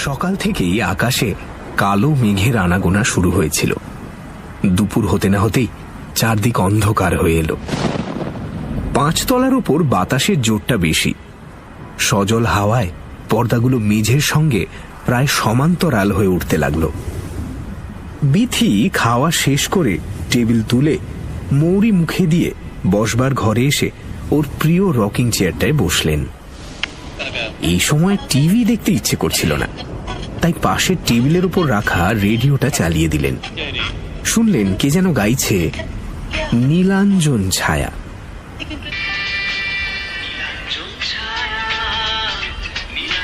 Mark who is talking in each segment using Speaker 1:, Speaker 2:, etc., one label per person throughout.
Speaker 1: সকাল থেকেই আকাশে কালো মেঘের আনাগোনা শুরু হয়েছিল। দুপুর হতে না হতেই চারদিক অন্ধকার হয়ে এলো। 5 তলার উপর বাতাসের জোরটা বেশি। সজল হাওয়ায় পর্দাগুলো মেঝের সঙ্গে প্রায় সমান্তরাল হয়ে উঠতে লাগলো। বিথি খাওয়া শেষ করে টেবিল তুলে মৌরি মুখে দিয়ে বসবার ঘরে এসে ওর প্রিয় রকিং চেয়ারটায় বসলেন। এই সময় টিভি দেখতে ইচ্ছে করছিল না, তাই পাশের টেবিলের উপর রাখা রেডিওটা চালিয়ে দিলেন। শুনলেন কে যেন গাইছে নীলাঞ্জন ছায়া।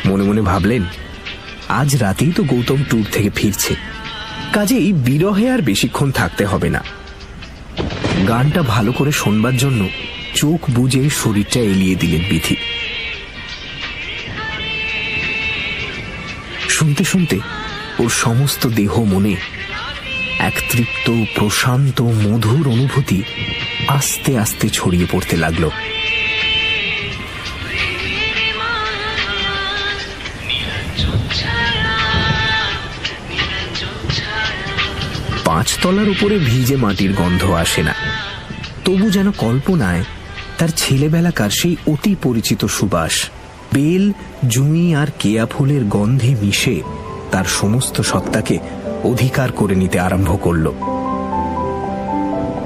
Speaker 1: মনে মনে ভাবলেন আজ রাতেই তো গৌতম ট্যুর থেকে ফিরছে, কাজেই বিরহে আর বেশিক্ষণ থাকতে হবে না। গানটা ভালো করে শোনবার জন্য চোখ বুজে শরীরটা এলিয়ে দিলেন বিথি। শুনতে শুনতে ওর সমস্ত দেহ মনে এক তৃপ্ত প্রশান্ত মধুর অনুভূতি আস্তে আস্তে ছড়িয়ে পড়তে লাগলো। পাঁচতলার উপরে ভিজে মাটির গন্ধ আসে না, তবু যেন কল্পনায় তার ছেলেবেলাকার সেই অতি পরিচিত সুবাস বেল, জুঁই আর কেয়া ফুলের গন্ধে মিশে তার সমস্ত সত্তাকে অধিকার করে নিতে আরম্ভ করল।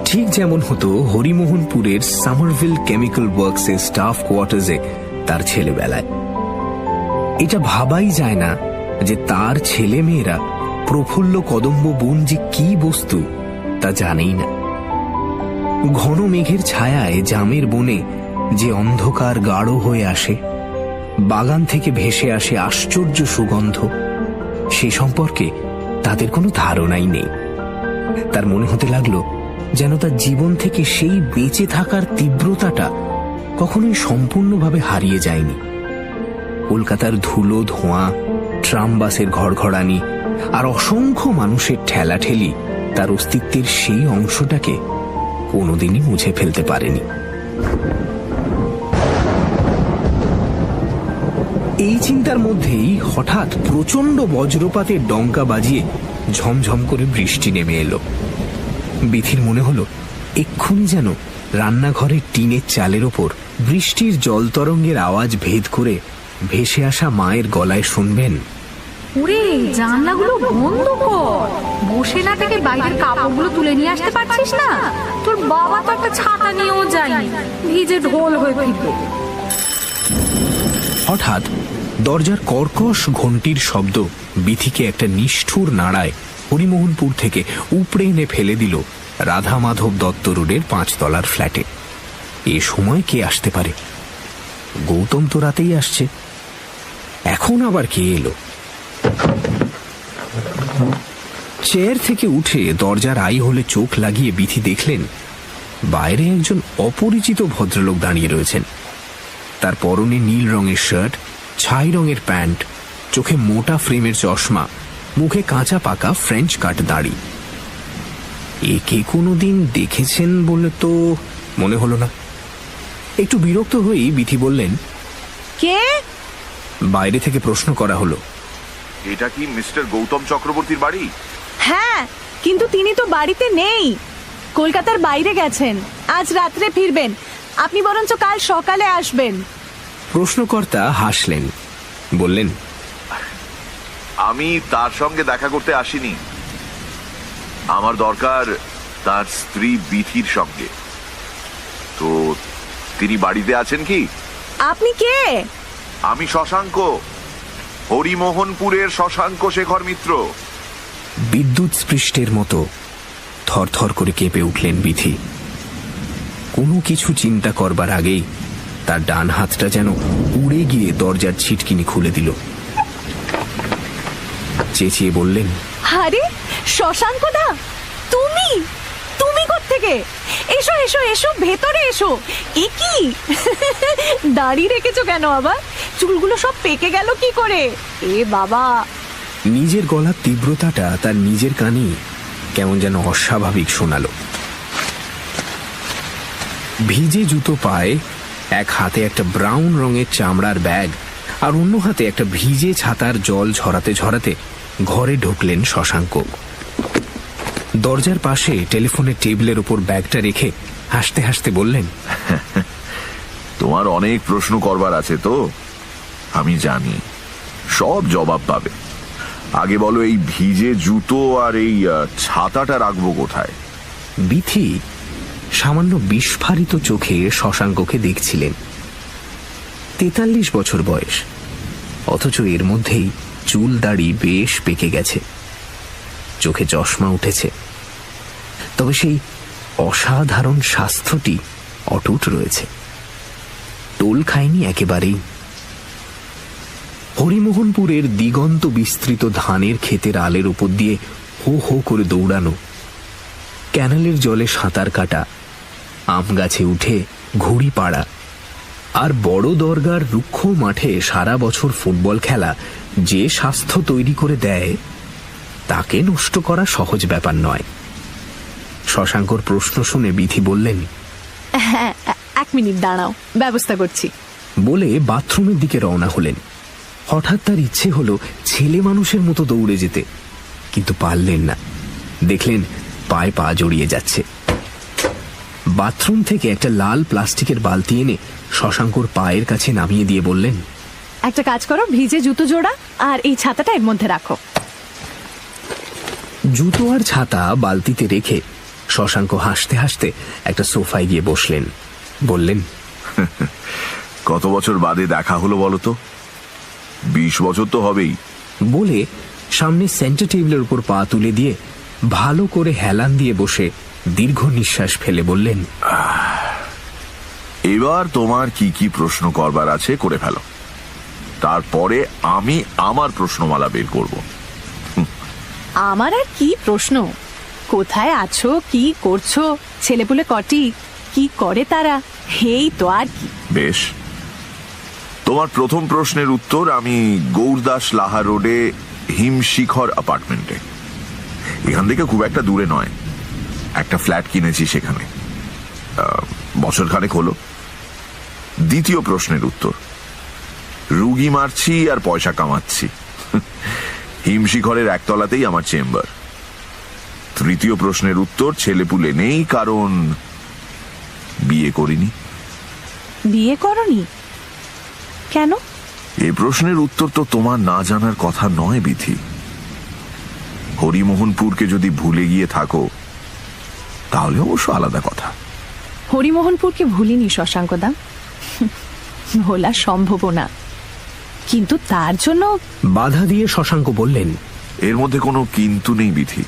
Speaker 1: ঠিক যেমন হতো হরিমোহনপুরের সামারভিল কেমিক্যাল ওয়ার্কসের স্টাফ কোয়ার্টার্সে তার ছেলেবেলায়। এটা ভাবাই যায় না যে তার ছেলে মেয়েরা প্রফুল্ল কদম্ব বন যে কি বস্তু তা জানেই না। ঘন মেঘের ছায়ায় জামের বনে যে অন্ধকার গাঢ় হয়ে আসে, বাগান থেকে ভেসে আসে আশ্চর্য সুগন্ধ, সে সম্পর্কে তাদের কোনো ধারণাই নেই। তার মনে হতে লাগলো যেন তার জীবন থেকে সেই বেঁচে থাকার তীব্রতাটা কখনোই সম্পূর্ণভাবে হারিয়ে যায়নি। কলকাতার ধুলো ধোঁয়া, ট্রাম বাসের ঘড়ঘড়ানি আর অসংখ্য মানুষের ঠেলাঠেলি তার অস্তিত্বের সেই অংশটাকে কোনোদিনই মুছে ফেলতে পারেনি। এই চিন্তার মধ্যেই হঠাৎ প্রচন্ড বজ্রপাতের ডঙ্কা বাজিয়ে ঝমঝম করে বৃষ্টি নেমে এলো। বিথির মনে হলো এক্ষুনি যেন রান্নাঘরের টিনের চালের ওপর বৃষ্টির জল তরঙ্গের আওয়াজ ভেদ করে ভেসে আসা মায়ের গলায় শুনবেন,
Speaker 2: ওরে জানলাগুলো বন্ধ কর, বসে না থেকে বাইরের কাপড়গুলো তুলে নিয়ে আসতে পারছিস না? তোর বাবা তো একটা ছাতা নিয়েও যায়নি, ভিজে ঢোল হয়ে ফিরবে।
Speaker 1: হঠাৎ দরজার কর্কশ ঘণ্টির শব্দ বিথিকে একটা নিষ্ঠুর নাড়ায় হরিমোহনপুর থেকে উপড়ে এনে ফেলে দিল রাধা মাধব দত্ত রোডের 5 তলার ফ্ল্যাটে। এ সময় কে আসতে পারে? গৌতম তো রাতেই আসছে, এখন আবার কে এলো? চেয়ার থেকে উঠে দরজার আই হলে চোখ লাগিয়ে বিথি দেখলেন বাইরে একজন অপরিচিত ভদ্রলোক দাঁড়িয়ে রয়েছেন। তার পরনে নীল রঙের শার্ট, ছাই রঙের প্যান্ট, চোখে মোটা ফ্রেমের চশমা, মুখে কাঁচা পাকা ফ্রেঞ্চ কাট দাড়ি। একে কোনোদিন দেখেছেন বলে তো মনে হলো না। একটু বিরক্ত হয়েই বিথি বললেন,
Speaker 3: কে?
Speaker 1: বাইরে থেকে প্রশ্ন করা হলো,
Speaker 4: এটা কি মিস্টার গৌতম চক্রবর্তীর বাড়ি?
Speaker 3: হ্যাঁ, কিন্তু তিনি তো বাড়িতে নেই, কলকাতার বাইরে গেছেন, আজ রাত্রে ফিরবেন। আপনি বরঞ্চ কাল সকালে আসবেন।
Speaker 1: প্রশ্নকর্তা হাসলেন, বললেন,
Speaker 4: আমি তার সঙ্গে দেখা করতে আসিনি, আমার দরকার তার স্ত্রী বিথির সঙ্গে। তো তিনি বাড়িতে আছেন কি?
Speaker 3: আপনি কে?
Speaker 4: আমি শশাঙ্ক, হরিমোহনপুরের শশাঙ্ক শেখর মিত্র।
Speaker 1: বিদ্যুৎ স্পৃষ্টের মতো থরথর করে কেঁপে উঠলেন বিথি। কোনো কিছু চিন্তা করবার আগেই তার ডান হাতটা যেন উড়ে গিয়ে দরজার ছিটকিনি খুলে দিল। চেঁচিয়ে বললেন,
Speaker 3: আরে শশাঙ্কদা, তুমি তুমি কোত্থেকে? এসো এসো এসো, ভেতরে এসো। এ কি দাড়ি রেখেছো কেন আবার? চুলগুলো সব পেকে গেল কি করে? এ বাবা!
Speaker 1: নিজের গলার তীব্রতাটা তার নিজের কানেই কেমন যেন অস্বাভাবিক শোনালো। ভিজে জুতো পায়ে, এক হাতে একটা ব্রাউন রঙের চামড়ার ব্যাগ আর অন্য হাতে একটা ভিজে ছাতার জল ঝরাতে ঝরাতে ঘরে ঢুকলেন শশাঙ্ক। দরজার পাশে টেলিফোনের টেবিলের ওপর ব্যাগটা রেখে হাসতে হাসতে বললেন,
Speaker 4: তোমার অনেক প্রশ্ন করবার আছে তো, আমি জানি, সব জবাব পাবে। আগে বলো, এই ভিজে জুতো আর এই ছাতাটা রাখবো কোথায়?
Speaker 1: বিথি সামান্য বিস্ফারিত চোখে শশাঙ্ককে দেখছিলেন। 43 বছর বয়স, অথচ এর মধ্যেই চুল দাড়ি বেশ পেকে গেছে, চোখে চশমা উঠেছে, তবে সেই অসাধারণ স্বাস্থ্যটি অটুট রয়েছে, টোল খায়নি একেবারেই। হরিমোহনপুরের দিগন্ত বিস্তৃত ধানের ক্ষেতের আলের উপর দিয়ে হো হো করে দৌড়ানো, ক্যানালের জলে সাঁতার কাটা, আম গাছে উঠে ঘুড়ি পাড়া, আর বড় দরগার রুক্ষ মাঠে সারা বছর ফুটবল খেলা যে স্বাস্থ্য তৈরি করে দেয়, তাকে নষ্ট করা সহজ ব্যাপার নয়। শশাঙ্কর প্রশ্ন শুনে বিথি বললেন,
Speaker 3: হ্যাঁ, 1 মিনিট দাঁড়াও, ব্যবস্থা করছি।
Speaker 1: বলে বাথরুমের দিকে রওনা হলেন। হঠাৎ তার ইচ্ছে হলো ছেলে মানুষের মতো দৌড়ে যেতে, কিন্তু পারলেন না। দেখলেন পায়ে পা জড়িয়ে যাচ্ছে। বাথরুম থেকে একটা লাল প্লাস্টিকের বালতি এনে শশাঙ্কর পায়ের কাছে নামিয়ে দিয়ে বললেন,
Speaker 3: একটা কাজ করো, ভিজে জুতো জোড়া আর এই ছাতাটা এর মধ্যে রাখো।
Speaker 1: জুতো আর ছাতা বালতিতে রেখে শশাঙ্ক হাসতে হাসতে একটা সোফায় গিয়ে বসলেন। বললেন,
Speaker 4: কত বছর বাদে দেখা হলো বলো তো? 20 বছর তো হবেই।
Speaker 1: বলে সামনে সেন্টার টেবিলের উপর পা তুলে দিয়ে ভালো করে হেলান দিয়ে বসে দীর্ঘ নিঃশ্বাস ফেলে বললেন,
Speaker 4: এবার তোমার কি কি প্রশ্ন করবার আছে করে ফেলো, তারপরে আমি আমার প্রশ্নমালা বের করব।
Speaker 3: আমার আর কি প্রশ্ন? কোথায় আছো, কি করছো, ছেলেপুলে কটি, কি করে তারা, এই তো আর কি।
Speaker 4: বেশ, তোমার প্রথম প্রশ্নের উত্তর আমি গৌরদাস লাহা রোডে হিমশিখর অ্যাপার্টমেন্টে, এখান থেকে খুব একটা দূরে নয়, একটা ফ্ল্যাট কিনেছি সেখানে, বছরখানেক হলো। দ্বিতীয় প্রশ্নের উত্তর, রুগী মারছি আর পয়সা কামাচ্ছি, হিমশিখরের একতলাতেই আমার চেম্বার। তৃতীয় প্রশ্নের উত্তর, ছেলেপুলে নেই কারণ বিয়ে করিনি।
Speaker 3: বিয়ে করনি কেন?
Speaker 4: এই প্রশ্নের উত্তর তো তোমার না জানার কথা নয় বিথি। হরিমোহনপুরকে যদি ভুলে গিয়ে থাকো তাহলে অবশ্য আলাদা কথা।
Speaker 3: হরিমোহনপুরকে ভুলিনি শশাঙ্কদা, ভোলা সম্ভব না, কিন্তু তার জন্য
Speaker 1: বাধা দিয়ে শশাঙ্ক বললেন,
Speaker 4: এর মধ্যে কোনো কিন্তু নেই বিথি,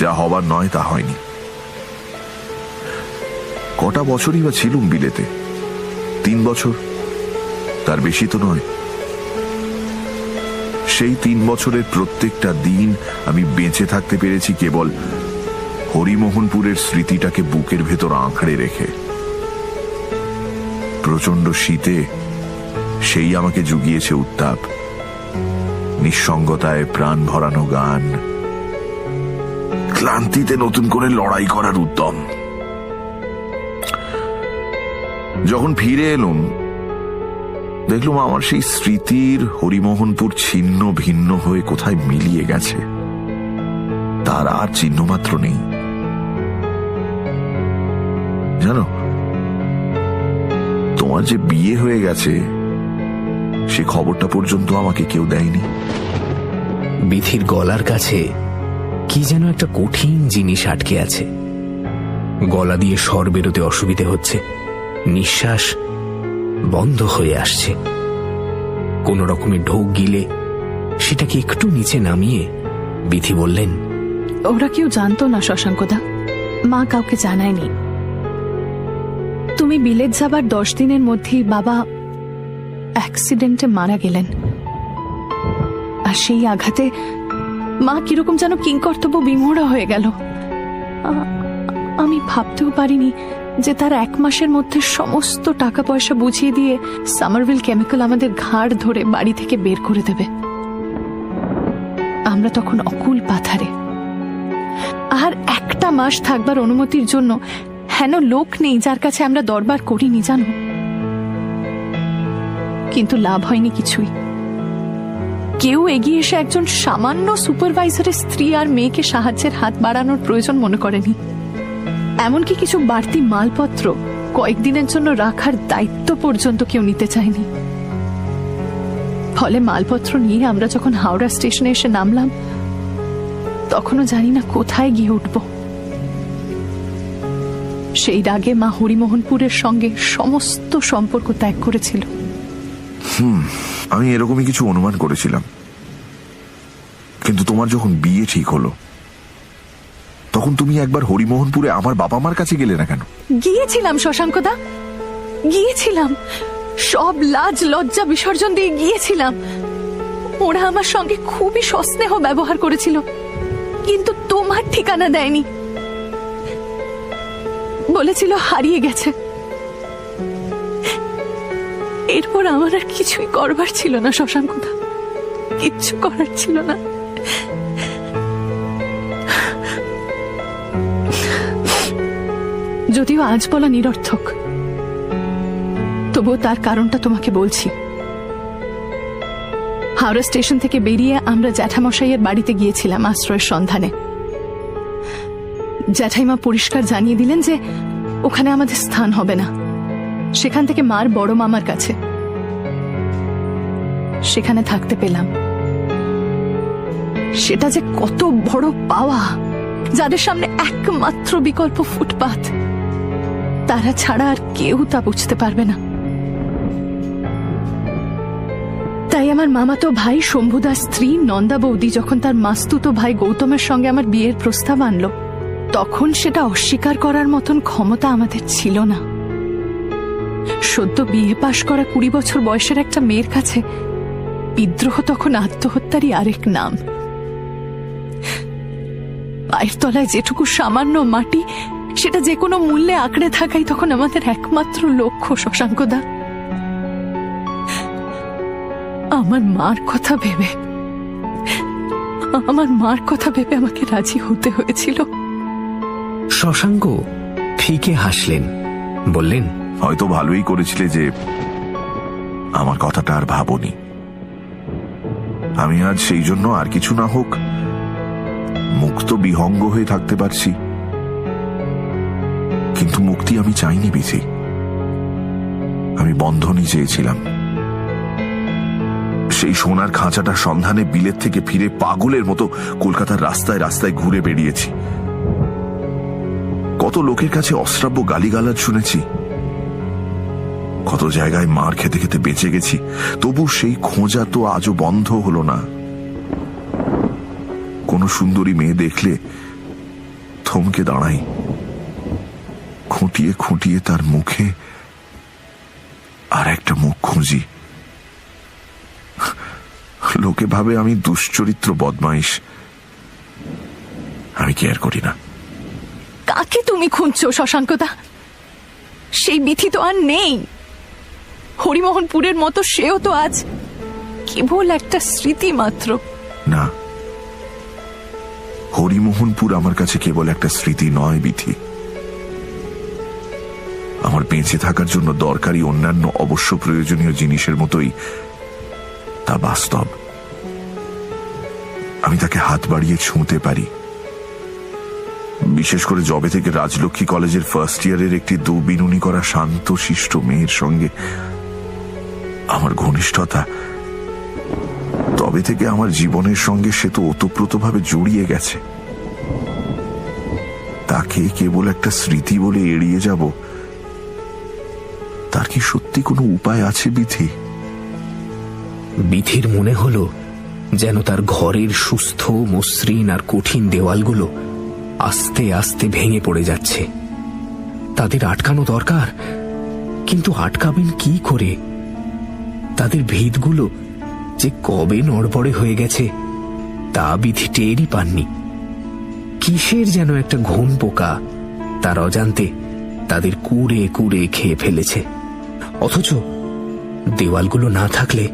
Speaker 4: যা হবার নয় তা হয়নি। কটা বছরই বা ছিলুম বিলেতে? 3 বছর, তার বেশি তো নয়। সেই 3 বছরের প্রত্যেকটা দিন আমি বেঁচে থাকতে পেরেছি কেবল হরিমোহনপুরের স্মৃতিটাকে বুকের ভেতর আঁকড়ে রেখে। প্রচন্ড শীতে সেই আমাকে জুগিয়েছে উত্তাপ, নিঃসঙ্গতায় প্রাণ ভরানো গান, ক্লান্তিতে নতুন করে লড়াই করার উদ্যম। যখন ফিরে এলুম দেখলুম আমার সেই স্মৃতির হরিমোহনপুর ছিন্ন ভিন্ন হয়ে কোথায় মিলিয়ে গেছে, তার আর চিহ্ন মাত্র নেই। জানো, তোমার যে বিয়ে হয়ে গেছে সে খবরটা পর্যন্ত আমাকে কেউ দেয়নি।
Speaker 1: বিথির গলার কাছে কি যেন একটা কঠিন জিনিস আটকে আছে, গলা দিয়ে স্বর বেরোতে অসুবিধে হচ্ছে, নিঃশ্বাস বন্ধ হয়ে আসছে। কোন রকমে ঢোক গিলে সেটাকে একটু নিচে নামিয়ে বিথি বললেন,
Speaker 3: ওরা কেউ জানতো না শশাঙ্কদা, মা কাউকে জানায়নি। তুমি বিলেত যাবার 10 দিনের মধ্যেই বাবা অ্যাক্সিডেন্টে মারা গেলেন, আর সেই আঘাতে মা কিরকম যেন কিংকর্তব্য বিমোড়া হয়ে গেল। আমি ভাবতেও পারিনি যে তার 1 মাসের মধ্যে সমস্ত টাকা পয়সা বুঝিয়ে দিয়ে সামারভিল কেমিক্যাল আমাদের ঘাড় ধরে বাড়ি থেকে বের করে দেবে। আমরা তখন অকুল পাথারে, আর 1টা মাস থাকবার অনুমতির জন্য হেন লোক নেই যার কাছে আমরা দরবার করিনি। জানো, কিন্তু লাভ হয়নি কিছুই। কেউ এগিয়ে এসে একজন সামান্য সুপারভাইজারের স্ত্রী আর মেয়েকে সাহায্যের হাত বাড়ানোর প্রয়োজন মনে করেনি। এমনকি কিছু বাড়তি মালপত্র কয়েকদিনের জন্য রাখার দায়িত্ব পর্যন্ত কেউ নিতে চায়নি। ফলে মালপত্র নিয়ে আমরা যখন হাওড়া স্টেশনে এসে নামলাম, তখনও জানি না কোথায় গিয়ে উঠব। সেই রাগে মা হরিমোহনপুরের সঙ্গে সমস্ত সম্পর্ক ত্যাগ করেছিল।
Speaker 4: আমি এরকমই কিছু অনুমান করেছিলাম, কিন্তু তোমার যখন বিয়ে ঠিক হলো তখন তুমি একবার হরিমোহনপুরে আমার বাবা মার কাছে গেলে না কেন?
Speaker 3: গিয়েছিলাম শশাঙ্কদা, গিয়েছিলাম। সব লাজ লজ্জা বিসর্জন দিয়ে গিয়েছিলাম। ওরা আমার সঙ্গে খুবই সস্নেহ ব্যবহার করেছিল, কিন্তু তোমার ঠিকানা দেয়নি। বলেছিল হারিয়ে গেছে। এরপর আমার আর কিছুই করবার ছিল না শশাঙ্কদা, কিচ্ছু করার ছিল না। যদিও আজ বলা নিরর্থক, তবুও তার কারণটা তোমাকে বলছি। হাওড়া স্টেশন থেকে বেরিয়ে আমরা জ্যাঠামশাইয়ের বাড়িতে গিয়েছিলাম আশ্রয়ের সন্ধানে। জ্যাঠাইমা পরিষ্কার জানিয়ে দিলেন যে ওখানে আমাদের স্থান হবে না, সেখান থেকে মার বড় মামার কাছে। সেখানে থাকতে পেলাম। সেটা যে কত বড় পাওয়া, যাদের সামনে একমাত্র বিকল্প ফুটপাত, তারা ছাড়া আর কেউ তা বুঝতে পারবে না। তাই আমার মামাতো ভাই শম্ভুদার স্ত্রী নন্দা বৌদি যখন তার মাস্তুতো ভাই গৌতমের সঙ্গে আমার বিয়ের প্রস্তাব আনলো, তখন সেটা অস্বীকার করার মতন ক্ষমতা আমাদের ছিল না। সদ্য বিয়ে পাশ করা 20 বছর বয়সের একটা মেয়ের কাছে বিদ্রোহ তখন আত্মহত্যারই আরেক নাম। পায়ের তলায় যেটুকু সামান্য মাটি, সেটা যে কোনো মূল্যে আঁকড়ে থাকাই তখন আমাদের একমাত্র লক্ষ্য শশাঙ্কদা। আমার মার কথা ভেবে আমাকে রাজি হতে হয়েছিল।
Speaker 1: শশাঙ্ক ফিকে হাসলেন, বললেন,
Speaker 4: হয়তো ভালোই করেছিলে যে আমার কথাটা আর ভাবনি। আমি আজ সেই জন্য আর কিছু না হোক মুক্ত বিহঙ্গ হয়ে থাকতে পারছি। কিন্তু মুক্তি আমি চাইনি বিধি, আমি বন্ধনই চেয়েছিলাম। সেই সোনার খাঁচাটার সন্ধানে বিলেত থেকে ফিরে পাগলের মতো কলকাতার রাস্তায় রাস্তায় ঘুরে বেরিয়েছি। কত লোকের কাছে অশ্রাব্য গালিগালাজ শুনেছি, কত জায়গায় মার খেতে খেতে বেঁচে গেছি, তবু সেই খোঁজা তো আজও বন্ধ হলো না। কোন সুন্দরী মেয়ে দেখলে থমকে দাঁড়াই, খুঁটিয়ে খুঁটিয়ে তার মুখে আর একটা মুখ খুঁজি। লোকে ভাবে আমি দুশ্চরিত্র বদমাইশ, আমি কেয়ার করি না।
Speaker 3: কাকে তুমি খুঁজছো শশাঙ্কদা? সেই বিথি তো আর নেই। হরিমোহনপুরের মতো সেও তো আজ কেবল একটা স্মৃতি মাত্র।
Speaker 4: না, হরিমোহনপুর আমার কাছে কেবল একটা স্মৃতি নয় বিথি। আমার বেঁচে থাকার জন্য দরকারি অন্যান্য অবশ্য প্রয়োজনীয় জিনিসের মতোই তা বাস্তব। আমি তাকে হাত বাড়িয়ে ছুঁতে পারি। বিশেষ করে যবে থেকে রাজলক্ষ্মী কলেজের ফার্স্ট ইয়ারের একটি দুবিনুনি করা শান্ত শিষ্ট মেয়ের সঙ্গে আমার ঘনিষ্ঠতা, তবে থেকে আমার জীবনের সঙ্গে সে তো ওতপ্রোতভাবে জড়িয়ে গেছে। তাকে কেবল একটা স্মৃতি বলে এড়িয়ে যাব, তার কি সত্যি কোনো উপায় আছে বিথি?
Speaker 1: বিথির মনে হলো যেন তার ঘরের সুস্থ মসৃণ আর কঠিন দেওয়ালগুলো আস্তে আস্তে ভেঙে পড়ে যাচ্ছে। তাদের আটকানো দরকার, কিন্তু আটকাবেন কি করে? তাদের ভিতগুলো যে কবে নড়বড়ে হয়ে গেছে তা বিথি টেরই পাননি। কিসের যেন একটা ঘুণ পোকা তার অজান্তে তাদের কুড়ে কুড়ে খেয়ে ফেলেছে। অথচ দেওয়ালগুলো না থাকলে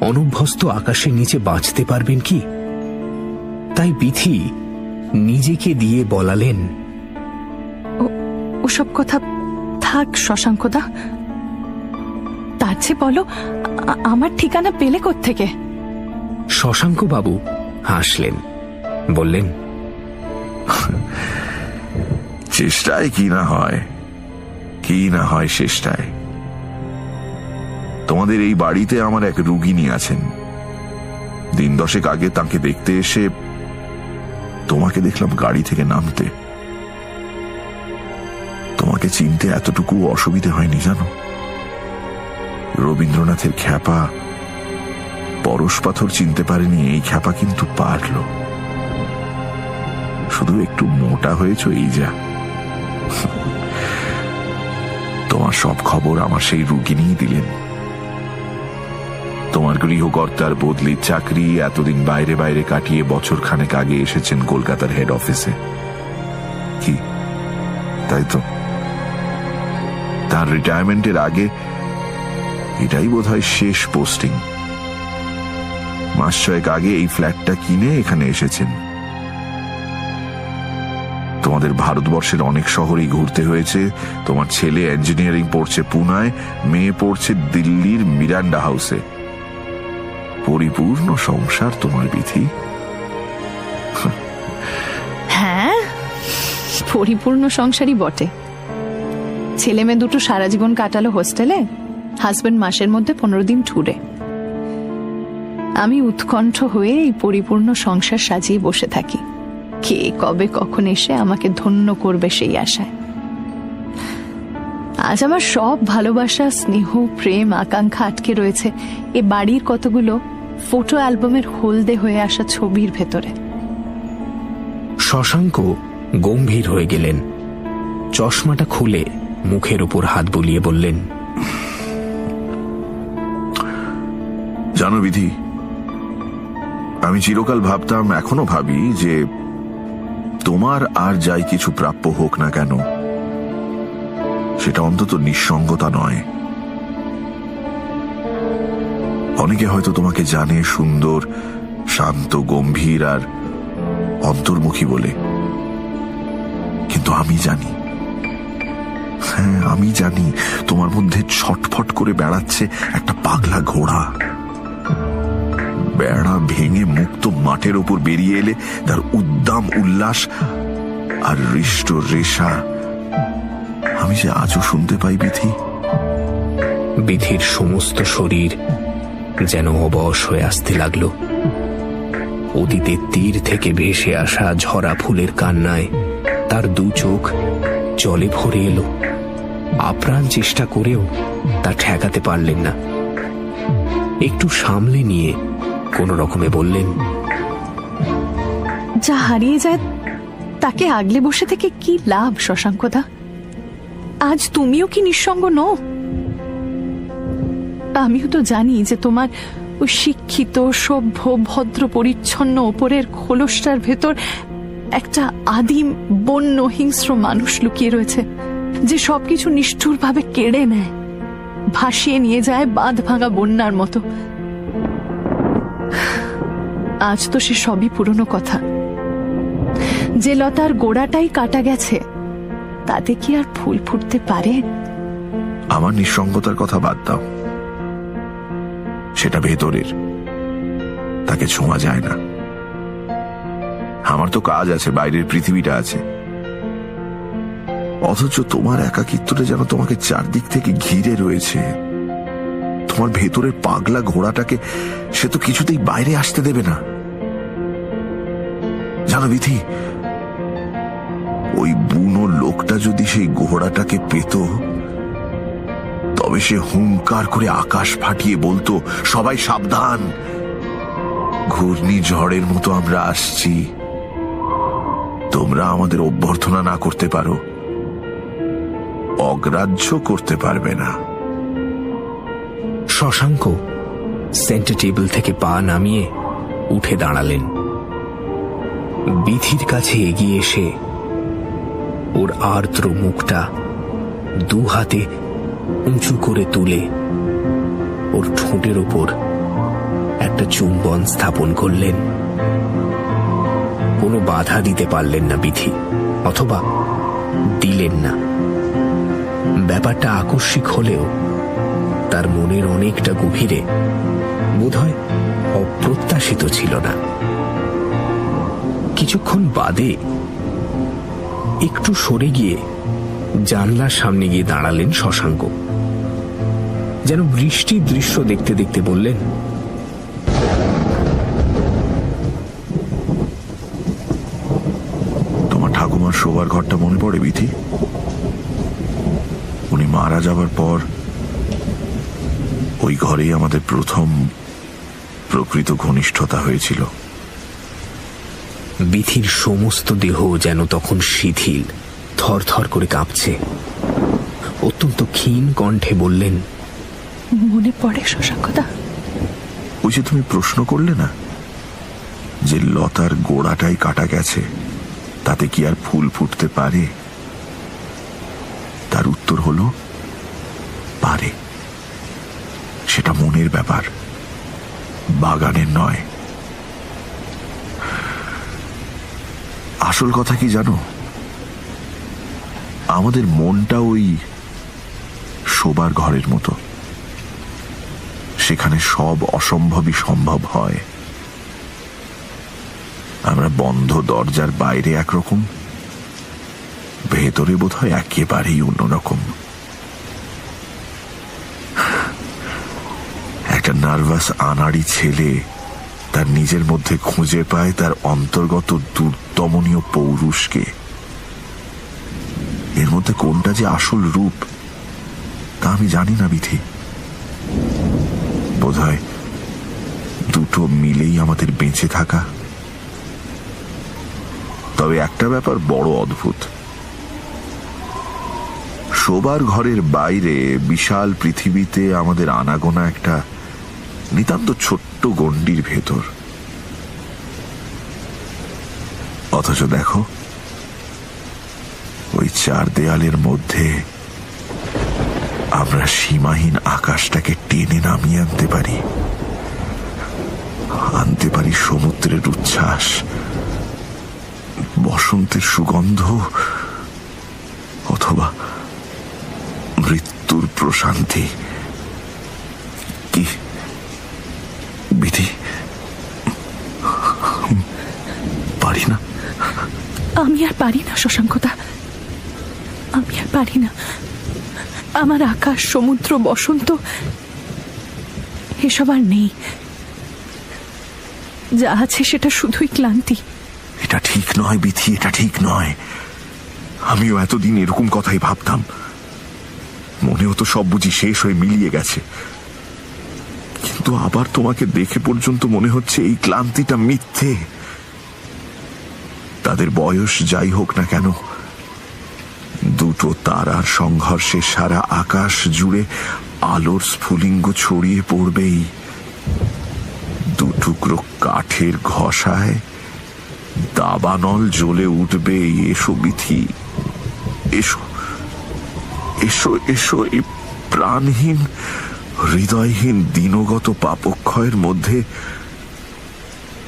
Speaker 1: অনভ্যস্ত আকাশের নিচে বাঁচতে পারবেন কি? তাই বিথি নিজেকে দিয়ে বলালেন,
Speaker 3: ওসব কথা থাক শশাঙ্কদা। তার আছে বলো, আমার ঠিকানা পেলে কোত্থেকে?
Speaker 1: শশাঙ্ক বাবু হাসলেন, বললেন,
Speaker 4: চেষ্টায় কি না হয়, কি না হয় চেষ্টায়। তোমাদের এই বাড়িতে আমার এক রুগিনী আছেন। দিন 10 আগে তাকে দেখতে এসে তোমাকে দেখলাম গাড়ি থেকে নামতে। তোমাকে চিনতে এতটুকু অসুবিধে হয়নি জানো। রবীন্দ্রনাথের খ্যাপা পরশ পাথর চিনতে পারেনি, এই খ্যাপা কিন্তু পারল। শুধু একটু মোটা হয়েছ এই যা। তোমার সব খবর আমার সেই রুগিনী দিলেন। তোমার গৃহকর্তার বদলির চাকরি, এতদিন বাইরে বাইরে কাটিয়ে বছর খানেক আগে এসেছেন কলকাতার হেড অফিসে। কি তাই তো? তার রিটায়ারমেন্টের আগে এটাই বোধহয় শেষ পোস্টিং। মাস 6 আগে এই ফ্ল্যাটটা কিনে এখানে এসেছেন। তোমাদের ভারতবর্ষের অনেক শহরেই ঘুরতে হয়েছে। তোমার ছেলে ইঞ্জিনিয়ারিং পড়ছে পুনায়, মেয়ে পড়ছে দিল্লির মিরান্ডা হাউসে। পরিপূর্ণ সংসার তোমার বিধি।
Speaker 3: হ্যাঁ, পরিপূর্ণ সংসারই বটে। ছেলে মেয়ে দুটো সারা জীবন কাটালো হোস্টেলে, হাজবেন্ড মাসের মধ্যে 15 দিন ট্যুরে। আমি উৎকণ্ঠ হয়ে এই পরিপূর্ণ সংসার সাজিয়ে বসে থাকি, কে কবে কখন এসে আমাকে ধন্য করবে সেই আশায়। আজ আমার সব ভালোবাসা, স্নেহ, প্রেম, আকাঙ্ক্ষা আটকে রয়েছে এ বাড়ির কতগুলো ফটো অ্যালবামের হলদে হয়ে আসা ছবির ভেতরে।
Speaker 1: শশাঙ্ক গম্ভীর হয়ে গেলেন। চশমাটা খুলে মুখের উপর হাত বুলিয়ে বললেন,
Speaker 4: জানো বিধি, আমি চিরকাল ভাবতাম, এখনো ভাবি, যে তোমার আর যাই কিছু প্রাপ্য হোক না কেন, সেটা অন্তত নিঃসঙ্গতা নয়। অনেকে হয়তো তোমাকে জানে সুন্দর, শান্ত, গম্ভীর আর অন্তর্মুখী বলে, কিন্তু আমি জানি, হ্যাঁ আমি জানি, তোমার মধ্যে ছটফট করে বেড়াচ্ছে একটা পাগলা ঘোড়া। বেড়া ভেঙে মুক্ত মাঠের ওপর বেরিয়ে এলে তার উদ্দাম উল্লাস আর হৃষ্ট রেশা আমি যে আজও শুনতে পাই বিধি।
Speaker 1: বিধির সমস্ত শরীর যেন অবশ হয়ে আসতে লাগলো। অতীতের তীর থেকে ভেসে আসা ঝরা ফুলের কান্নায় তার 2 চোখ জলে ভরে এলো। আপ্রাণ চেষ্টা করেও তা ঠেকাতে পারলেন না। একটু সামলে নিয়ে কোন রকমে বললেন,
Speaker 3: যা হারিয়ে যায় তাকে আগলে বসে থেকে কি লাভ শশাঙ্কদা? আজ তুমিও কি নিঃসঙ্গ নও? আমিও তো জানি যে তোমার ওই শিক্ষিত, সভ্য, ভদ্র, পরিচ্ছন্ন ওপরের খোলসটার ভেতর একটা আদিম, বন্য, হিংস্র মানুষ লুকিয়ে রয়েছে, যে সবকিছু নিষ্ঠুরভাবে কেড়ে নেয়, ভাসিয়ে নিয়ে যায় বাঁধ ভাঙা বন্যার মতো। আজ তো সে সবই পুরনো কথা। যে লতার গোড়াটাই কাটা গেছে, তাতে কি আর ফুল ফুটতে পারে?
Speaker 4: আমার নিঃসঙ্গতার কথা বাদ দাও, সেটা ভেতরের, তাকে ছোঁয়া যায় না। আমার তো কাজ আছে, বাইরের পৃথিবীটা আছে। অথচ তোমার একাকিত্বটা যেন তোমাকে চারদিক থেকে ঘিরে রয়েছে। তোমার ভেতরের পাগলা ঘোড়াটাকে সে তো কিছুতেই বাইরে আসতে দেবে না। জানো বিধি, ওই বুনো লোকটা যদি সেই ঘোড়াটাকে পেত, তবে সে হুঙ্কার করে আকাশ ফাটিয়ে বলতো, সবাই সাবধান, ঘূর্ণিঝড়ের মতো আমরা আসছি। তোমরা আমাদের অভ্যর্থনা না করতে পারো, অগ্রাহ্য করতে পারবে না।
Speaker 1: শশাঙ্ক সেন্টার টেবিল থেকে পা নামিয়ে উঠে দাঁড়ালেন। বিধির কাছে এগিয়ে এসে ওর আর্দ্র মুখটা 2 হাতে উঁচু করে তুলে ওর ঠোঁটের ওপর একটা চুম্বন স্থাপন করলেন। কোনো বাধা দিতে পারলেন না বিধি, অথবা দিলেন না। ব্যাপারটা আকস্মিক হলেও তার মনের অনেকটা গভীরে বোধহয় অপ্রত্যাশিত ছিল না। কিছুক্ষণ বাদে একটু সরে গিয়ে জানলার সামনে গিয়ে দাঁড়ালেন শশাঙ্ক। যেন বৃষ্টির দৃশ্য দেখতে দেখতে বললেন,
Speaker 4: তোমার ঠাকুমার শোবার ঘরটা মনে পড়ে বিথি? উনি মারা যাবার পর ওই ঘরেই আমাদের প্রথম প্রকৃত ঘনিষ্ঠতা হয়েছিল।
Speaker 1: বিথির সমস্ত দেহ যেন তখন শিথিল, থরথর করে কাঁপছে। অত্যন্ত ক্ষীণ কণ্ঠে বললেন,
Speaker 3: মনে পড়ে শশাঙ্কদা?
Speaker 4: ওই যে তুমি প্রশ্ন করলে না যে লতার গোড়াটাই কাটা গেছে, তাতে কি আর ফুল ফুটতে পারে? তার উত্তর হলো পারে। সেটা মনের ব্যাপার, বাগানের নয়। আসল কথা কি জানো, আমাদের মনটা ওই শোবার ঘরের মতো। সেখানে সব অসম্ভবই সম্ভব হয়। আমরা বন্ধ দরজার বাইরে একরকম, ভেতরে বোধহয় একেবারেই অন্যরকম। একটা নার্ভাস আনাড়ি ছেলে তার নিজের মধ্যে খুঁজে পায় তার অন্তর্গত দুর্দমনীয় পৌরুষকে। এর মধ্যে কোনটা যে আসল রূপ তা আমি জানি না বিথি। বোধহয় দুটো মিলেই আমাদের বেঁচে থাকা। তবে একটা ব্যাপার বড় অদ্ভুত, শোবার ঘরের বাইরে বিশাল পৃথিবীতে আমাদের আনাগোনা একটা নিতান্ত ছোট্ট গণ্ডির ভেতর। অথচ দেখো, ওই চার দেয়ালের মধ্যে আমরা সীমাহীন আকাশটাকে টেনে নামিয়ে আনতে পারি সমুদ্রের উচ্ছ্বাস, বসন্তের সুগন্ধ, অথবা মৃত্যুর প্রশান্তি। কি বিধি, পারি না।
Speaker 3: আমি আর পারি না শশাঙ্কদা, আমি আর পারি না। আমার আকাশ, সমুদ্র, বসন্ত এসব আর নেই। যা আছে সেটা শুধুই ক্লান্তি।
Speaker 4: এটা ঠিক নয় বিথি, এটা ঠিক নয়। আমিও এতদিন এরকম কথাই ভাবতাম। মনে হতো সব বুঝি শেষ হয়ে মিলিয়ে গেছে। কিন্তু আবার তোমাকে দেখে পর্যন্ত মনে হচ্ছে এই ক্লান্তিটা মিথ্যে। তাদের বয়স যাই হোক না কেন, দুটো তারার সংঘর্ষে সারা আকাশ জুড়ে আলোর স্ফুলিঙ্গ ছড়িয়ে পড়বেই। দুটুকরো কাঠের ঘষায় দাবানল জ্বলে উঠবে। এসো বিথি, এসো এসো এসো। এই প্রাণহীন, হৃদয়হীন, দিনগত পাপক্ষয়ের মধ্যে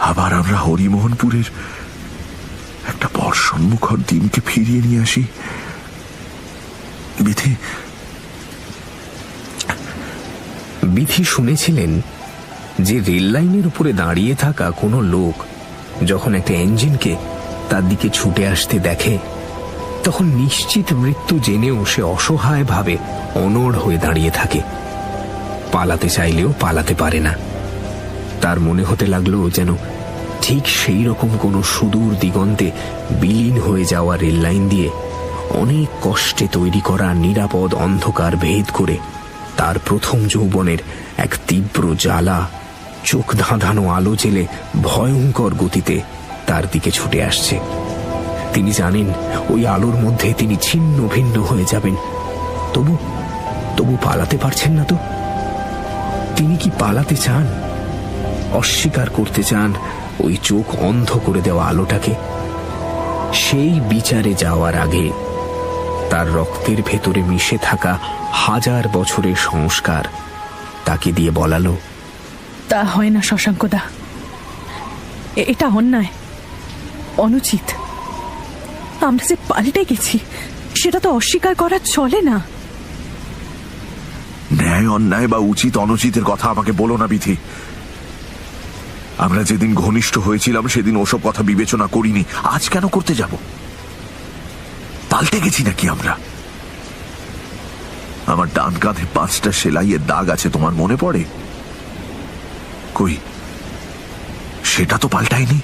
Speaker 4: আবার আমরা হরিমোহনপুরের একটা বর্ষণমুখর দিনকে ফিরিয়ে নিয়ে আসি। বিথি
Speaker 1: বিথি শুনেছিলেন যে রেল লাইনের উপরে দাঁড়িয়ে থাকা কোনো লোক যখন একটা ইঞ্জিনকে তার দিকে ছুটে আসতে দেখে, তখন নিশ্চিত মৃত্যু জেনেও সে অসহায়ভাবে অনড় হয়ে দাঁড়িয়ে থাকে। পালাতে চাইলেও পালাতে পারে না। তার মনে হতে লাগলো যেন ঠিক সেই রকম কোনো সুদূর দিগন্তে বিলীন হয়ে যাওয়া রেল লাইন দিয়ে অনেক কষ্টে তৈরি করা নিরাপদ অন্ধকার ভেদ করে তার প্রথম যৌবনের এক তীব্র জ্বালা চোখ ধাঁধানো আলো জেলে ভয়ঙ্কর গতিতে তার দিকে ছুটে আসছে। তিনি জানেন ওই আলোর মধ্যে তিনি ছিন্ন ভিন্ন হয়ে যাবেন। তবু পালাতে পারছেন না তো। তিনি কি পালাতে চান? অস্বীকার করতে চান ওই চোখ অন্ধ করে দেওয়া আলোটাকে? সেই বিচারে যাওয়ার আগে তার রক্তের ভেতরে মিশে থাকা হাজার বছরের সংস্কার তাকে দিয়ে বলালো,
Speaker 3: তা হয় না শশাঙ্কদা, এটা অন্যায়, অনুচিত। আমরা যে পাল্টে গেছি সেটা তো অস্বীকার করা চলে না।
Speaker 4: ন্যায় ন্যায় অন্যায় বা উচিত অনুচিতের কথা আমাকে বলো না বিধি। আমরা যেদিন ঘনিষ্ঠ হয়েছিলাম সেদিন ওসব কথা বিবেচনা করিনি, আজ কেন করতে যাব? পাল্টে গেছি নাকি আমরা? আমার ডান কাঁধে 5টা সেলাইয়ের দাগ আছে, তোমার মনে পড়ে? কই, সেটা তো পাল্টায়নি।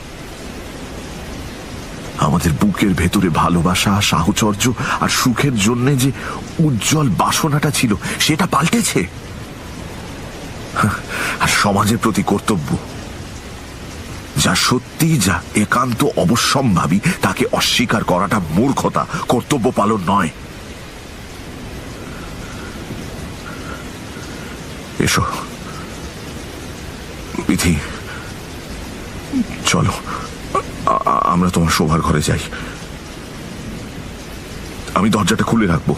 Speaker 4: আমাদের বুকের ভেতরে ভালোবাসা, সাহচর্য আর সুখের জন্য যে উজ্জ্বল বাসনাটা ছিল সেটা পাল্টেছে। আর সমাজের প্রতি কর্তব্য, যা সত্যি, যা একান্ত অবশ্যম্ভাবী, তাকে অস্বীকার করাটা মূর্খতা, কর্তব্য পালন নয়। এসো বিধি, চলো আমরা তোমার শোবার ঘরে যাই। আমি দরজাটা খুলে রাখবো,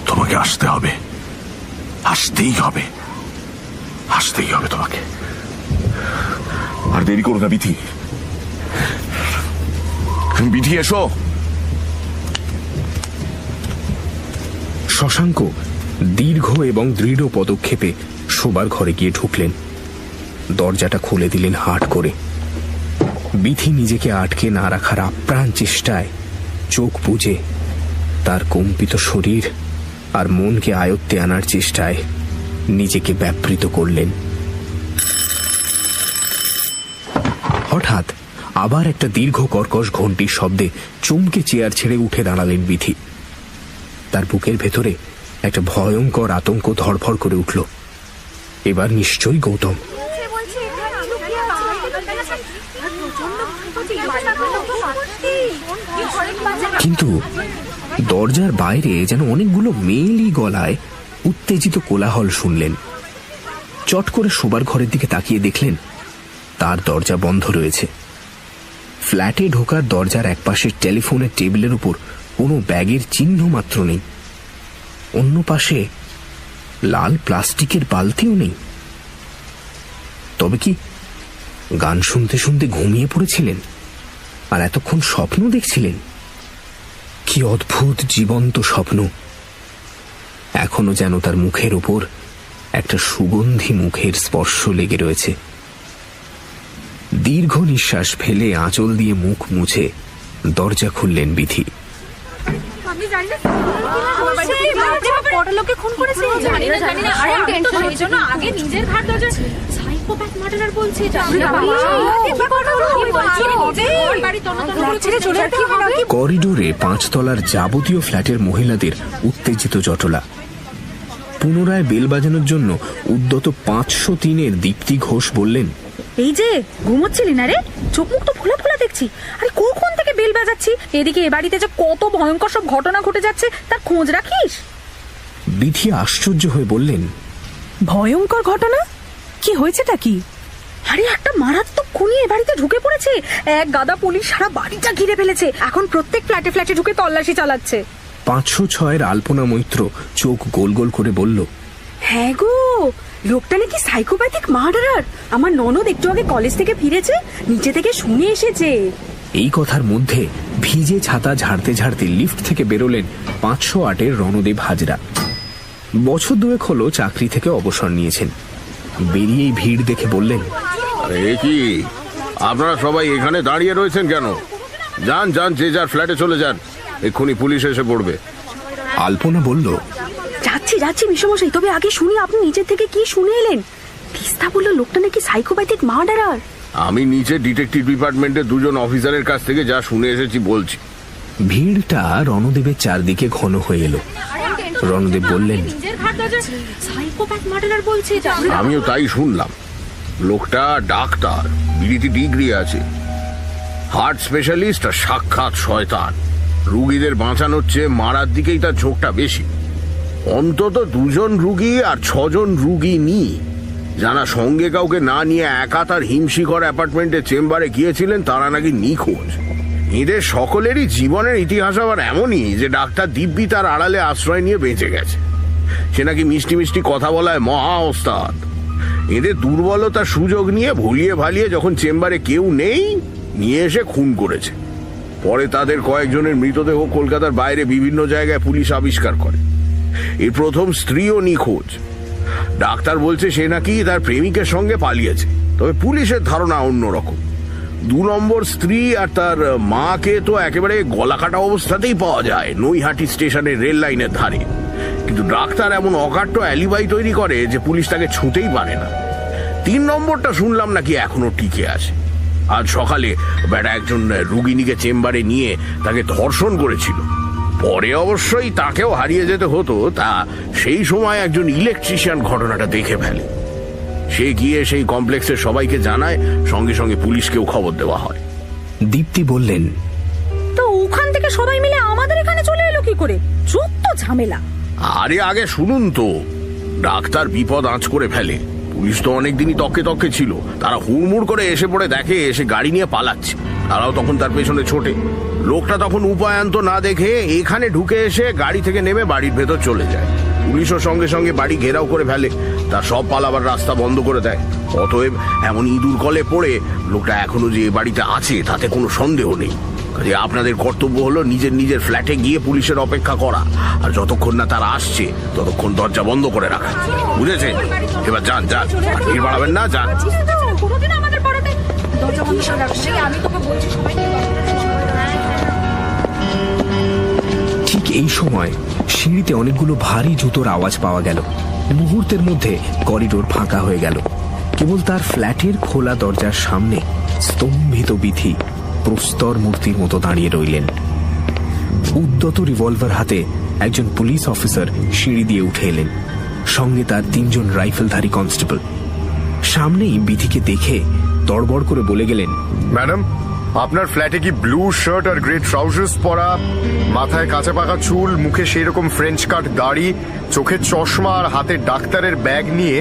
Speaker 4: তোমাকে আসতে হবে, আসতেই হবে, আসতেই হবে তোমাকে। আর দেরি করো না বিধি, বিধি এসো।
Speaker 1: শশাঙ্ক দীর্ঘ এবং দৃঢ় পদক্ষেপে শোবার ঘরে গিয়ে ঢুকলেন। দরজাটা খুলে দিলেন হাট করে। বিধি নিজেকে আটকে না রাখার আপ্রাণ চেষ্টায় চোখ বুজে তার কম্পিত শরীর আর মনকে আয়ত্তে আনার চেষ্টায় নিজেকে ব্যাপৃত করলেন। হঠাৎ আবার একটা দীর্ঘ কর্কশ ঘণ্টির শব্দে চমকে চেয়ার ছেড়ে উঠে দাঁড়ালেন বিধি। তার বুকের ভেতরে একটা ভয়ঙ্কর আতঙ্ক ধড়ফড় করে উঠল। এবার নিশ্চয়ই গৌতম। কিন্তু দরজার বাইরে যেন অনেকগুলো মেয়েলি গলায় উত্তেজিত কোলাহল শুনলেন। চট করে শোবার ঘরের দিকে তাকিয়ে দেখলেন তার দরজা বন্ধ রয়েছে। ফ্ল্যাটে ঢোকার দরজার একপাশের টেলিফোনের টেবিলের উপর কোনো ব্যাগের চিহ্ন মাত্র নেই। অন্য পাশে লাল প্লাস্টিকের বালতিও নেই। তবে কি গান শুনতে শুনতে ঘুমিয়ে পড়েছিলেন আর এতক্ষণ স্বপ্ন দেখছিলেন? কি অদ্ভুত জীবন্ত স্বপ্ন! এখনো যেন তার মুখের উপর একটা সুগন্ধি মুখের স্পর্শ লেগে রয়েছে। দীর্ঘ নিঃশ্বাস ফেলে আঁচল দিয়ে মুখ মুছে দরজা খুললেন বিধি। করিডোরে 5 তলার যাবতীয় ফ্ল্যাটের মহিলাদের উত্তেজিত জটলা। পুনরায় বেল বাজানোর জন্য উদ্যত 503-এর দীপ্তি ঘোষ বললেন,
Speaker 2: এই যে ঘুমোচ্ছিলি না রে? চোখ মুখ তো ফোলা ফোলা দেখছি। আরে কখন থেকে বেল বাজাচ্ছি? এদিকে এ বাড়িতে যে কত ভয়ঙ্কর সব ঘটনা ঘটে যাচ্ছে তার খোঁজ রাখিস?
Speaker 1: বিধি আশ্চর্য হয়ে বললেন,
Speaker 3: ভয়ঙ্কর ঘটনা? কি হয়েছেটা কি?
Speaker 2: আরে একটা মারাত্মক খুনি এ বাড়িতে ঢুকে পড়েছে। এক গাদা পুলিশ সারা বাড়িটা ঘিরে ফেলেছে। এখন প্রত্যেক ফ্ল্যাটে ফ্ল্যাটে ঢুকে তল্লাশি চালাচ্ছে।
Speaker 1: 506-এর আলপনা মৈত্র চোখ গোল গোল করে বলল,
Speaker 3: হ্যাঁ গো, লোকটা নাকি সাইকোপ্যাথিক মার্ডারার। আমার ননদ একটু আগে কলেজ থেকে ফিরেছে, নিচে থেকে শুনে এসেছে।
Speaker 1: এই কথার মধ্যে ভিজে ছাতা ঝাড়তে ঝাড়তে লিফট থেকে বেরোলেন 508-এর রণদেব হাজরা। বছর 2 হলো চাকরি থেকে অবসর নিয়েছেন। বেরিয়েই ভিড় দেখে বললেন,
Speaker 5: এ কি, আপনারা সবাই এখানে দাঁড়িয়ে রয়েছেন কেন? যান যান, যে যার ফ্ল্যাটে চলে যান, এক্ষুনি পুলিশ এসে পড়বে।
Speaker 1: আলপনা বলল,
Speaker 3: যাচ্ছি যাচ্ছি মিশমশাই, তবে আগে শুনি আপনি নিচের থেকে কি শুনে এলেন। তিস্তা বলল লোকটা নাকি সাইকোপ্যাথিক মার্ডারার।
Speaker 5: আমি নিচে ডিটেকটিভ ডিপার্টমেন্টের 2জন অফিসারের কাছ থেকে যা শুনে এসেছি বলছি।
Speaker 1: ভিড়টা রণদেবের চারদিকে ঘন হয়ে এলো। রণদেব বললেন,
Speaker 5: আমিও তাই শুনলাম। লোকটা ডাক্তার, বিড়িতে ডিগ্রি আছে, হার্ট স্পেশালিস্ট আর সাক্ষাৎ শয়তান। রুগীদের বাঁচানোর চেয়ে মারার দিকেই তার ঝোঁকটা বেশি। অন্তত 2জন রুগী আর 6জন রুগী নিয়ে, যারা সঙ্গে কাউকে না নিয়ে একা তার হিমশিখর অ্যাপার্টমেন্টের চেম্বারে গিয়েছিলেন, তারা নাকি নিখোঁজ। এদের সকলেরই জীবনের ইতিহাস আবার এমনই যে ডাক্তার দিব্যি তার আড়ালে আশ্রয় নিয়ে বেঁচে গেছে। সে নাকি মিষ্টি মিষ্টি কথা বলায় মহা ওস্তাদ। এদের দুর্বলতার সুযোগ নিয়ে ভুলিয়ে ভালিয়ে যখন চেম্বারে কেউ নেই, নিয়ে এসে খুন করেছে। পরে তাদের কয়েকজনের মৃতদেহ কলকাতার বাইরে বিভিন্ন জায়গায় পুলিশ আবিষ্কার করে। এর প্রথম স্ত্রীও নিখোঁজ। ডাক্তার বলছে সে নাকি তার প্রেমিকের সঙ্গে পালিয়েছে, তবে পুলিশের ধারণা অন্যরকম। 2 নম্বর স্ত্রী আর তার মাকে তো একেবারে গলাকাটা অবস্থাতেই পাওয়া যায় নৈহাটি স্টেশনের রেল লাইনের ধারে, কিন্তু ডাক্তার এমন অকাট্য অ্যালিবাই তৈরি করে যে পুলিশ তাকে ছুঁতেই পারে না। 3 নম্বরটা শুনলাম নাকি এখনো টিকে আছে। আজ সকালে বেটা একজন রুগিনীকে চেম্বারে নিয়ে তাকে ধর্ষণ করেছিল, পরে অবশ্যই তাকেও হারিয়ে যেতে হতো। তা সেই সময় একজন ইলেকট্রিশিয়ান ঘটনাটা দেখে ফেলে। সে গিয়ে সেই কমপ্লেক্সের সবাইকে জানায়, সঙ্গে সঙ্গে পুলিশকেও খবর দেওয়া হয়।
Speaker 1: দীপ্তি বললেন,
Speaker 2: তো ওখান থেকে সবাই মিলে আমাদের এখানে চলে এলো কি করে? যত ঝামেলা।
Speaker 5: আরে আগে শুনুন তো, ডাক্তার বিপদ আঁচ করে ফেলে। পুলিশ তো অনেকদিনই তককে তককে ছিল, তারা হুড়মুড় করে এসে পড়ে দেখে এসে গাড়ি নিয়ে পালাচ্ছে। তারাও তখন তার পেছনে ছোটে। লোকটা তখন উপায়ান্ত না দেখে এখানে ঢুকে এসে গাড়ি থেকে নেমে বাড়ির ভেতর চলে যায়। পুলিশও সঙ্গে সঙ্গে বাড়ি ঘেরাও করে ফেলে, তার সব পালাবার রাস্তা বন্ধ করে দেয়। অতএব এমন ইঁদুর কলে পড়ে লোকটা এখনো যে এ বাড়িতে আছে তাতে কোনো সন্দেহ নেই। কাজে আপনাদের কর্তব্য হলো নিজের নিজের ফ্ল্যাটে গিয়ে পুলিশের অপেক্ষা করা, আর যতক্ষণ না তারা আসছে ততক্ষণ দরজা বন্ধ করে রাখা। বুঝেছেন? এবার যান যান, আর ভিড় বাড়াবেন না, যান।
Speaker 2: কোনোদিন আমাদের পাড়াতে দরজা বন্ধ করে রাখছে, আমি তোকে বলছি সবাইকে।
Speaker 1: ঠিক এই সময় সিঁড়িতে অনেকগুলো ভারী জুতোর আওয়াজ পাওয়া গেল। মুহূর্তের মধ্যে করিডোর ফাঁকা হয়ে গেল। কেবল তার ফ্ল্যাটের খোলা দরজার সামনে স্তম্ভিত বিথি প্রস্তর মূর্তির মতো দাঁড়িয়ে রইলেন। উদ্যত রিভলভার হাতে একজন পুলিশ অফিসার সিঁড়ি দিয়ে উঠে এলেন, সঙ্গে তার 3 জন রাইফেলধারী কনস্টেবল। সামনেই বিথিকে দেখে তড়বড় করে বলে গেলেন,
Speaker 6: ম্যাডাম, আপনার ফ্ল্যাটে কি ব্লু শার্ট আর গ্রে ট্রাউজার্স পরা, মাথায় কাঁচা পাকা চুল, মুখে সেই রকম ফ্রেঞ্চ কাট দাড়ি, চোখে চশমা আর হাতে ডাক্তারের ব্যাগ নিয়ে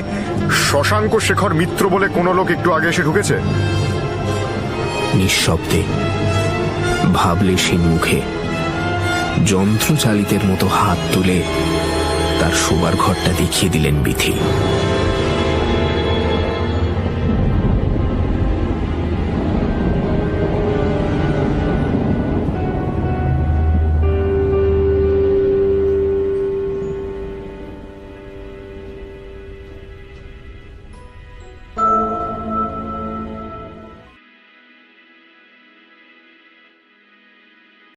Speaker 6: শশাঙ্ক শেখর মিত্র বলে কোনো লোক একটু আগে এসে ঢুকেছে?
Speaker 1: নিঃশব্দে ভাবলেশীন মুখে যন্ত্রচালিতের মতো হাত তুলে তার শোবার ঘরটা দেখিয়ে দিলেন বিথি।